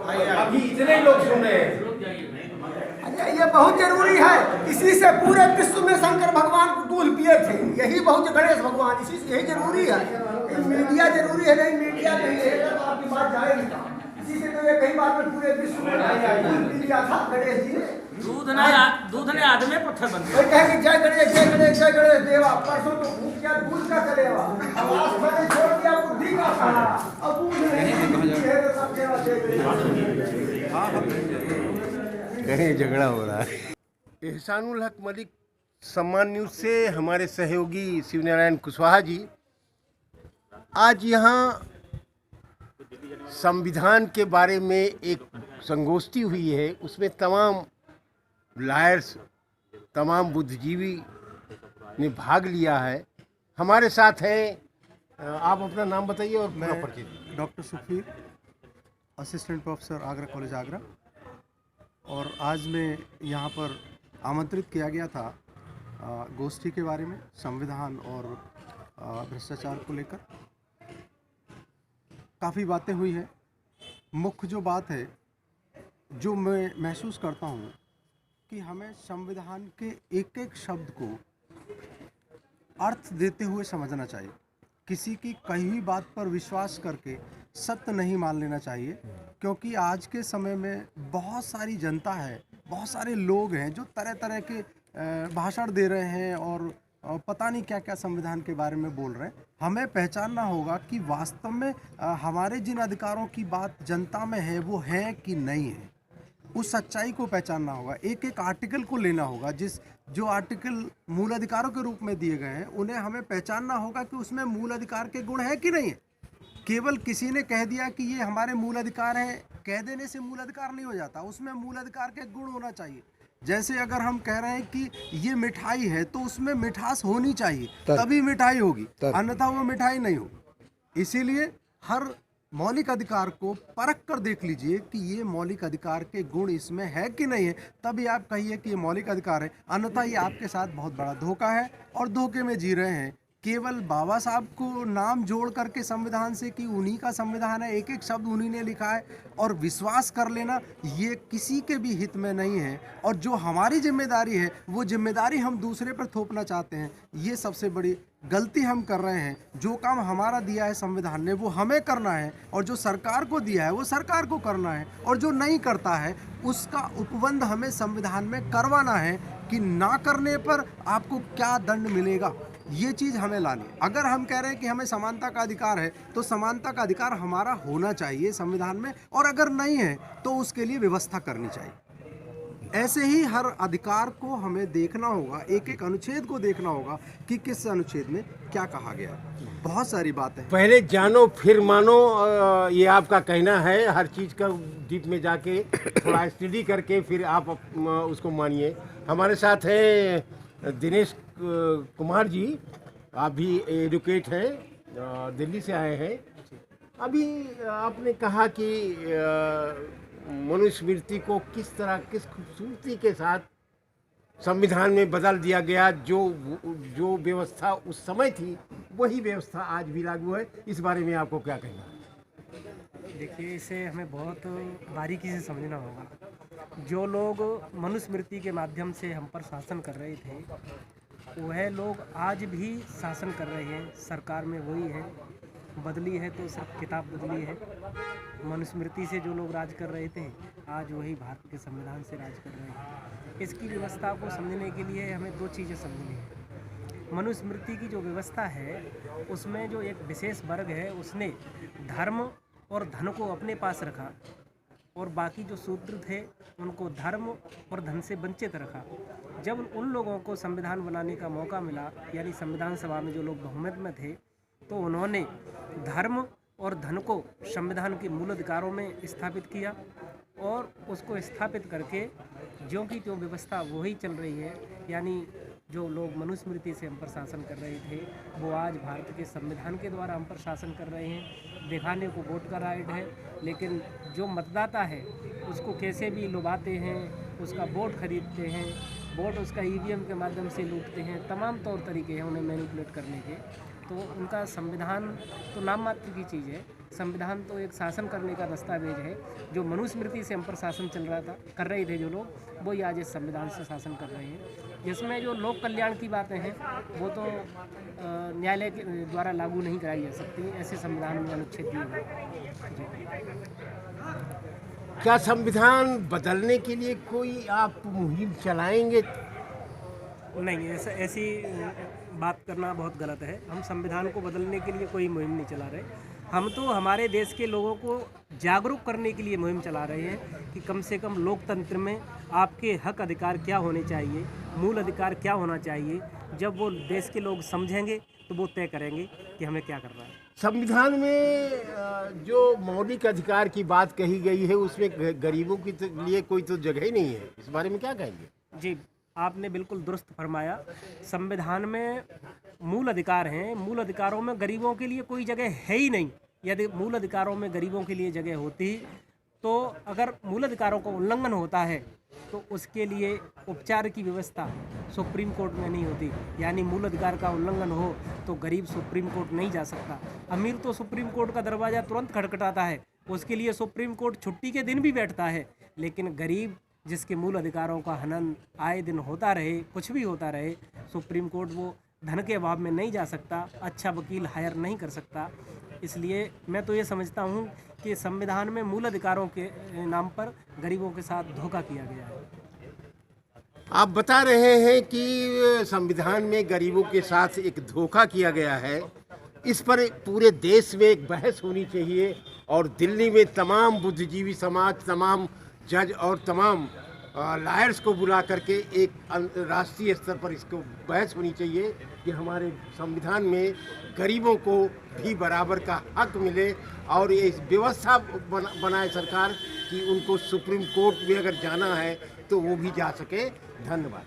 अभी इतने लोग सुन रहे हैं। अरे ये बहुत जरूरी है। इसी से पूरे विश्व में शंकर भगवान दूध पिए थे, यही बहुत गणेश भगवान, इसी से यही जरूरी है। मीडिया जरूरी है, नहीं मीडिया नहीं रहेगा तो आपकी बात जाएगी कहाँ? इसी से तो ये कई बार में पूरे विश्व में दूध पी लिया था गणेश जी ने। दूध ने आदमी पत्थर बन गया। कोई कहेंगे जय गणेश जय गणेश जय गणेश देवा, परसों तो भूख क्या दूध का कलेवा, आवाज मैंने छोड़ दिया बुद्धि का सहारा, अब दूध नहीं है तो सब देवा कहीं झगड़ा हो रहा है। एहसानुल हक मलिक, सम्मान न्यूज़ से हमारे सहयोगी शिवनारायण कुशवाहा जी आज यहाँ संविधान के बारे में एक संगोष्ठी हुई है। उसमें तमाम लायर्स, तमाम बुद्धिजीवी ने भाग लिया है। हमारे साथ हैं, आप अपना नाम बताइए और पूरा परिचय दीजिए। Doctor Sukhbir, assistant professor Agra college Agra. और आज मैं यहाँ पर आमंत्रित किया गया था गोष्ठी के बारे में, संविधान और भ्रष्टाचार को लेकर काफ़ी बातें हुई है। मुख्य जो बात है जो मैं महसूस करता हूँ कि हमें संविधान के एक एक शब्द को अर्थ देते हुए समझना चाहिए। किसी की कही हुई बात पर विश्वास करके सत्य नहीं मान लेना चाहिए, क्योंकि आज के समय में बहुत सारी जनता है, बहुत सारे लोग हैं जो तरह तरह के भाषण दे रहे हैं और पता नहीं क्या क्या संविधान के बारे में बोल रहे हैं। हमें पहचानना होगा कि वास्तव में हमारे जिन अधिकारों की बात जनता में है वो है कि नहीं है। उस सच्चाई को पहचानना होगा, एक एक आर्टिकल को लेना होगा। जो आर्टिकल मूल अधिकारों के रूप में दिए गए हैं उन्हें हमें पहचानना होगा कि उसमें मूल अधिकार के गुण है कि नहीं है। केवल किसी ने कह दिया कि ये हमारे मूल अधिकार हैं, कह देने से मूल अधिकार नहीं हो जाता, उसमें मूल अधिकार के गुण होना चाहिए। जैसे अगर हम कह रहे हैं कि ये मिठाई है तो उसमें मिठास होनी चाहिए, तभी मिठाई होगी, अन्यथा वो मिठाई नहीं होगी। इसीलिए हर मौलिक अधिकार को परख कर देख लीजिए कि ये मौलिक अधिकार के गुण इसमें है कि नहीं है, तभी आप कहिए कि ये मौलिक अधिकार है, अन्यथा ये आपके साथ बहुत बड़ा धोखा है और धोखे में जी रहे हैं। केवल बाबा साहब को नाम जोड़ करके संविधान से कि उन्हीं का संविधान है, एक एक शब्द उन्हीं ने लिखा है और विश्वास कर लेना, ये किसी के भी हित में नहीं है। और जो हमारी जिम्मेदारी है वो जिम्मेदारी हम दूसरे पर थोपना चाहते हैं, ये सबसे बड़ी गलती हम कर रहे हैं। जो काम हमारा दिया है संविधान ने वो हमें करना है, और जो सरकार को दिया है वो सरकार को करना है, और जो नहीं करता है उसका उपबंध हमें संविधान में करवाना है कि ना करने पर आपको क्या दंड मिलेगा, ये चीज़ हमें लानी है। अगर हम कह रहे हैं कि हमें समानता का अधिकार है तो समानता का अधिकार हमारा होना चाहिए संविधान में, और अगर नहीं है तो उसके लिए व्यवस्था करनी चाहिए। ऐसे ही हर अधिकार को हमें देखना होगा, एक एक अनुच्छेद को देखना होगा कि किस अनुच्छेद में क्या कहा गया है। बहुत सारी बातें हैं। पहले जानो फिर मानो, ये आपका कहना है। हर चीज़ का डीप में जाके थोड़ा स्टडी करके फिर आप उसको मानिए। हमारे साथ हैं दिनेश कुमार जी, आप भी एडवोकेट हैं, दिल्ली से आए हैं। अभी आपने कहा कि मनुस्मृति को किस तरह, किस खूबसूरती के साथ संविधान में बदल दिया गया। जो व्यवस्था उस समय थी वही व्यवस्था आज भी लागू है। इस बारे में आपको क्या कहना है? देखिए, इसे हमें बहुत बारीकी से समझना होगा। जो लोग मनुस्मृति के माध्यम से हम पर शासन कर रहे थे वह लोग आज भी शासन कर रहे हैं। सरकार में वही है, बदली है तो सिर्फ किताब बदली है। मनुस्मृति से जो लोग राज कर रहे थे आज वही भारत के संविधान से राज कर रहे हैं। इसकी व्यवस्था को समझने के लिए हमें दो चीज़ें समझनी है। मनुस्मृति की जो व्यवस्था है उसमें जो एक विशेष वर्ग है उसने धर्म और धन को अपने पास रखा, और बाकी जो शूद्र थे उनको धर्म और धन से वंचित रखा। जब उन लोगों को संविधान बनाने का मौका मिला, यानी संविधान सभा में जो लोग बहुमत में थे, तो उन्होंने धर्म और धन को संविधान के मूल अधिकारों में स्थापित किया, और उसको स्थापित करके ज्यों की त्यों व्यवस्था वही चल रही है। यानी जो लोग मनुस्मृति से हम पर शासन कर रहे थे वो आज भारत के संविधान के द्वारा हम पर शासन कर रहे हैं। दिखाने को वोट का राइट है, लेकिन जो मतदाता है उसको कैसे भी लुभाते हैं, उसका वोट खरीदते हैं, वोट उसका ईवीएम के माध्यम से लूटते हैं। तमाम तौर तरीके हैं उन्हें मैनिपुलेट करने के। तो उनका संविधान तो नाम मात्र की चीज़ है। संविधान तो एक शासन करने का दस्तावेज है। जो मनुस्मृति से हम पर शासन चल रहा था, कर रहे थे जो लोग, वो ही आज इस संविधान से शासन कर रहे हैं। जिसमें जो लोक कल्याण की बातें हैं वो तो न्यायालय के द्वारा लागू नहीं कराई जा सकती, ऐसे संविधान में अनुच्छेद दिए हुए हैं। क्या संविधान बदलने के लिए कोई आप मुहिम चलाएंगे? नहीं, ऐसी बात करना बहुत गलत है। हम संविधान को बदलने के लिए कोई मुहिम नहीं चला रहे। हम तो हमारे देश के लोगों को जागरूक करने के लिए मुहिम चला रहे हैं कि कम से कम लोकतंत्र में आपके हक अधिकार क्या होने चाहिए, मूल अधिकार क्या होना चाहिए। जब वो देश के लोग समझेंगे तो वो तय करेंगे कि हमें क्या करना है। संविधान में जो मौलिक अधिकार की बात कही गई है उसमें गरीबों के लिए कोई तो जगह ही नहीं है। इस बारे में क्या कहेंगे? जी, आपने बिल्कुल दुरुस्त फरमाया। संविधान में मूल अधिकार हैं, मूल अधिकारों में गरीबों के लिए कोई जगह है ही नहीं। यदि मूल अधिकारों में गरीबों के लिए जगह होती तो अगर मूल अधिकारों का उल्लंघन होता है तो उसके लिए उपचार की व्यवस्था सुप्रीम कोर्ट में नहीं होती। यानी मूल अधिकार का उल्लंघन हो तो गरीब सुप्रीम कोर्ट नहीं जा सकता। अमीर तो सुप्रीम कोर्ट का दरवाज़ा तुरंत खटखटाता है, उसके लिए सुप्रीम कोर्ट छुट्टी के दिन भी बैठता है। लेकिन गरीब जिसके मूल अधिकारों का हनन आए दिन होता रहे, कुछ भी होता रहे, सुप्रीम कोर्ट वो धन के अभाव में नहीं जा सकता, अच्छा वकील हायर नहीं कर सकता। इसलिए मैं तो ये समझता हूँ कि संविधान में मूल अधिकारों के नाम पर गरीबों के साथ धोखा किया गया है। आप बता रहे हैं कि संविधान में गरीबों के साथ एक धोखा किया गया है। इस पर पूरे देश में एक बहस होनी चाहिए और दिल्ली में तमाम बुद्धिजीवी समाज, तमाम जज और तमाम लॉयर्स को बुला करके एक राष्ट्रीय स्तर पर इसको बहस होनी चाहिए कि हमारे संविधान में गरीबों को भी बराबर का हक मिले और ये व्यवस्था बनाए सरकार कि उनको सुप्रीम कोर्ट में अगर जाना है तो वो भी जा सके। धन्यवाद।